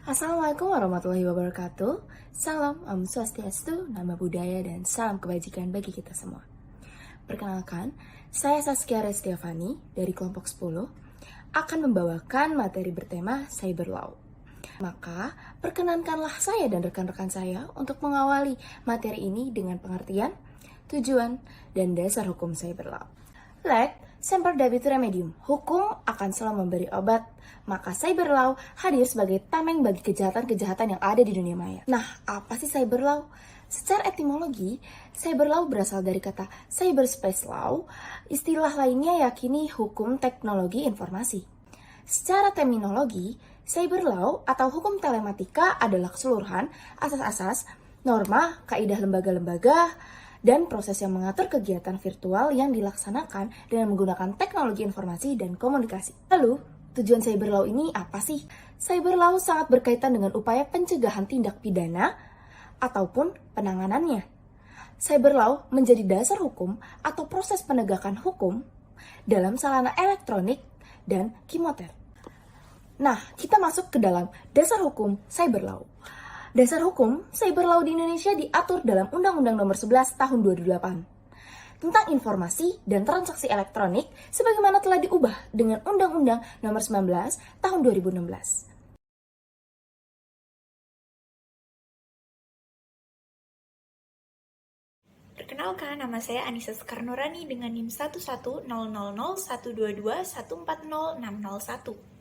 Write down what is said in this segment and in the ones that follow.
Assalamualaikum warahmatullahi wabarakatuh. Salam Om Swastiastu, Nama Budaya, dan salam kebajikan bagi kita semua. Perkenalkan, saya Saskia Restiavani dari kelompok 10 akan membawakan materi bertema Cyber Law. Maka, perkenankanlah saya dan rekan-rekan saya untuk mengawali materi ini dengan pengertian, tujuan, dan dasar hukum Cyber Law. Leg semper dabitur remedium. Hukum akan selalu memberi obat, maka cyber law hadir sebagai tameng bagi kejahatan-kejahatan yang ada di dunia maya. Nah, apa sih cyber law? Secara etimologi, cyber law berasal dari kata cyberspace law, istilah lainnya yakini hukum teknologi informasi. Secara terminologi, cyber law atau hukum telematika adalah keseluruhan asas-asas, norma, kaidah lembaga-lembaga, dan proses yang mengatur kegiatan virtual yang dilaksanakan dengan menggunakan teknologi informasi dan komunikasi. Lalu, tujuan cyber law ini apa sih? Cyber law sangat berkaitan dengan upaya pencegahan tindak pidana ataupun penanganannya. Cyber law menjadi dasar hukum atau proses penegakan hukum dalam sarana elektronik dan kimoter. Nah, kita masuk ke dalam dasar hukum cyber law. Dasar hukum cyber law di Indonesia diatur dalam Undang-Undang Nomor 11 Tahun 2008 tentang informasi dan transaksi elektronik sebagaimana telah diubah dengan Undang-Undang Nomor 19 Tahun 2016. Perkenalkan, nama saya Anissa Sekarnurani dengan NIM 110001401.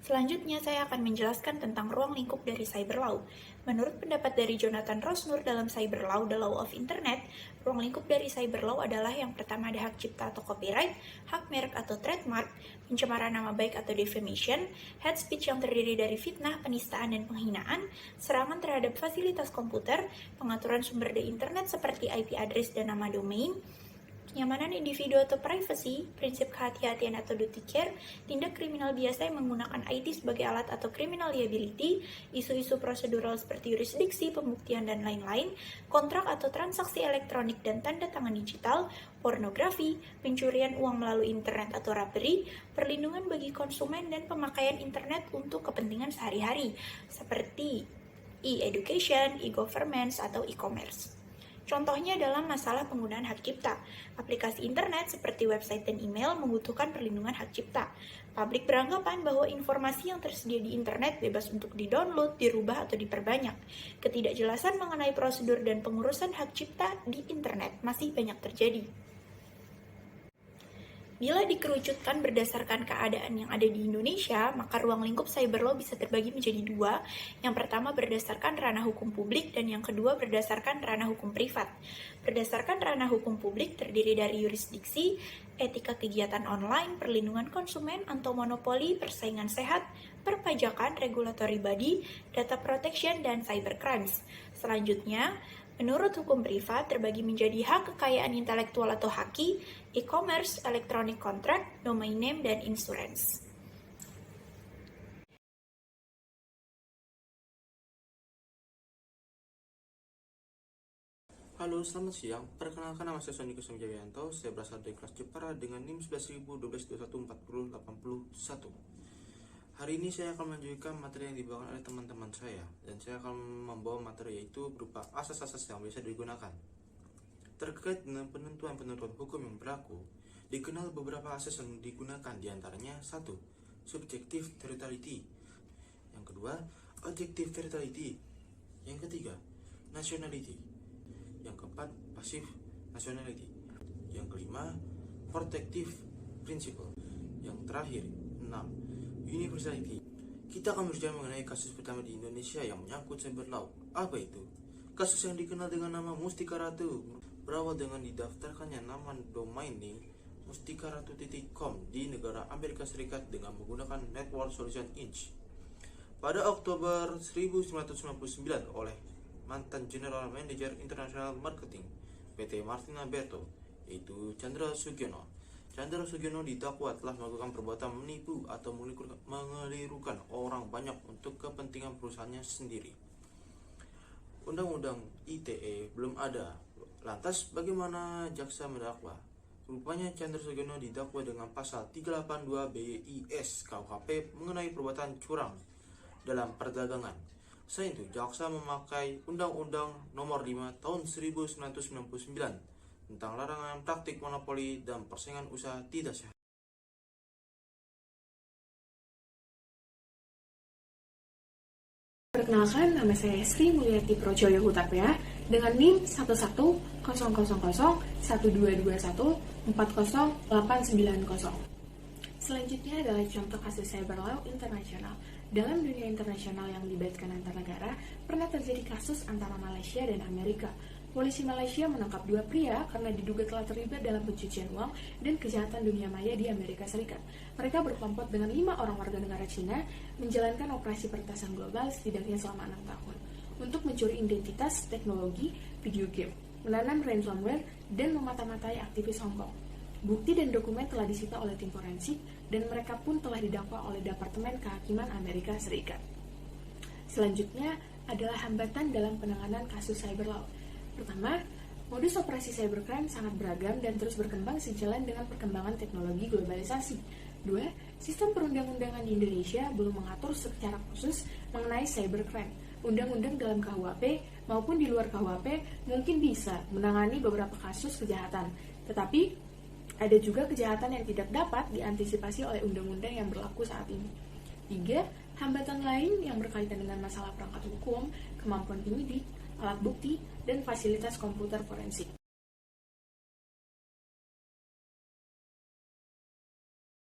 Selanjutnya, saya akan menjelaskan tentang ruang lingkup dari cyber law. Menurut pendapat dari Jonathan Rosner dalam Cyber Law, The Law of Internet, ruang lingkup dari cyber law adalah yang pertama ada hak cipta atau copyright, hak merek atau trademark, pencemaran nama baik atau defamation, hate speech yang terdiri dari fitnah, penistaan, dan penghinaan, serangan terhadap fasilitas komputer, pengaturan sumber di internet seperti IP address dan nama domain, kenyamanan individu atau privacy, prinsip kehati-hatian atau duty care, tindak kriminal biasa yang menggunakan IT sebagai alat atau criminal liability, isu-isu prosedural seperti yurisdiksi, pembuktian, dan lain-lain, kontrak atau transaksi elektronik dan tanda tangan digital, pornografi, pencurian uang melalui internet atau robbery, perlindungan bagi konsumen, dan pemakaian internet untuk kepentingan sehari-hari, seperti e-education, e-governance, atau e-commerce. Contohnya dalam masalah penggunaan hak cipta. Aplikasi internet seperti website dan email membutuhkan perlindungan hak cipta. Publik beranggapan bahwa informasi yang tersedia di internet bebas untuk di-download, dirubah, atau diperbanyak. Ketidakjelasan mengenai prosedur dan pengurusan hak cipta di internet masih banyak terjadi. Bila dikerucutkan berdasarkan keadaan yang ada di Indonesia, maka ruang lingkup cyber law bisa terbagi menjadi dua. Yang pertama berdasarkan ranah hukum publik dan yang kedua berdasarkan ranah hukum privat. Berdasarkan ranah hukum publik terdiri dari yurisdiksi, etika kegiatan online, perlindungan konsumen, atau monopoli, persaingan sehat, perpajakan, regulatory body, data protection, dan cyber crimes. Selanjutnya, menurut hukum privat terbagi menjadi hak kekayaan intelektual atau haki, e-commerce, electronic contract, domain name, dan insurance. Halo, selamat siang. Perkenalkan, nama saya Sony Kusum Jayanto. Saya berasal dari kelas Jepara dengan NIM 11.012.214081. Hari ini saya akan menunjukkan materi yang dibawakan oleh teman-teman saya, dan saya akan membawa materi yaitu berupa asas-asas yang bisa digunakan. Terkait dengan penentuan-penentuan hukum yang berlaku, dikenal beberapa asas yang digunakan, diantaranya 1. Subjective territoriality. Yang kedua, objective territoriality. Yang ketiga, nationality. Yang keempat, passive nationality. Yang kelima, protective principle. Yang terakhir, 6. Universality. Kita akan berbicara mengenai kasus pertama di Indonesia yang menyangkut cyber law. Apa itu? Kasus yang dikenal dengan nama Mustika Ratu berawal dengan didaftarkannya nama domain name mustikaratu.com di negara Amerika Serikat dengan menggunakan Network Solution Inc. Pada Oktober 1999 oleh mantan General Manager International Marketing PT Martina Berto, yaitu Chandra Sugiono. Chandra Sugiono didakwa telah melakukan perbuatan menipu atau mengelirukan orang banyak untuk kepentingan perusahaannya sendiri. Undang-undang ITE belum ada. Lantas bagaimana jaksa mendakwa? Rupanya Chandra Sugiono didakwa dengan pasal 382 BIS KUHP mengenai perbuatan curang. dalam perdagangan. Selain itu, jaksa memakai Undang-Undang Nomor 5 Tahun 1999 tentang larangan praktik monopoli dan persaingan usaha tidak sehat. Perkenalkan, nama saya Sri Mulyati Projoyo Hutapea dengan NIM 1100001221408990. Selanjutnya adalah contoh kasus cyber law internasional. Dalam dunia internasional yang melibatkan antar negara, pernah terjadi kasus antara Malaysia dan Amerika. Polisi Malaysia menangkap dua pria karena diduga telah terlibat dalam pencucian uang dan kejahatan dunia maya di Amerika Serikat. Mereka berkelompok dengan 5 orang warga negara Cina menjalankan operasi peretasan global setidaknya selama 6 tahun untuk mencuri identitas, teknologi, video game, menanam ransomware, dan memata-matai aktivis Hong Kong. Bukti dan dokumen telah disita oleh tim forensik dan mereka pun telah didakwa oleh Departemen Kehakiman Amerika Serikat. Selanjutnya adalah hambatan dalam penanganan kasus cyber law. Pertama, modus operasi cybercrime sangat beragam dan terus berkembang sejalan dengan perkembangan teknologi globalisasi. 2. Sistem perundang-undangan di Indonesia belum mengatur secara khusus mengenai cybercrime. Undang-undang dalam KUHP maupun di luar KUHP mungkin bisa menangani beberapa kasus kejahatan, tetapi ada juga kejahatan yang tidak dapat diantisipasi oleh undang-undang yang berlaku saat ini. 3. Hambatan lain yang berkaitan dengan masalah perangkat hukum, kemampuan penyidik, alat bukti, dan fasilitas komputer forensik.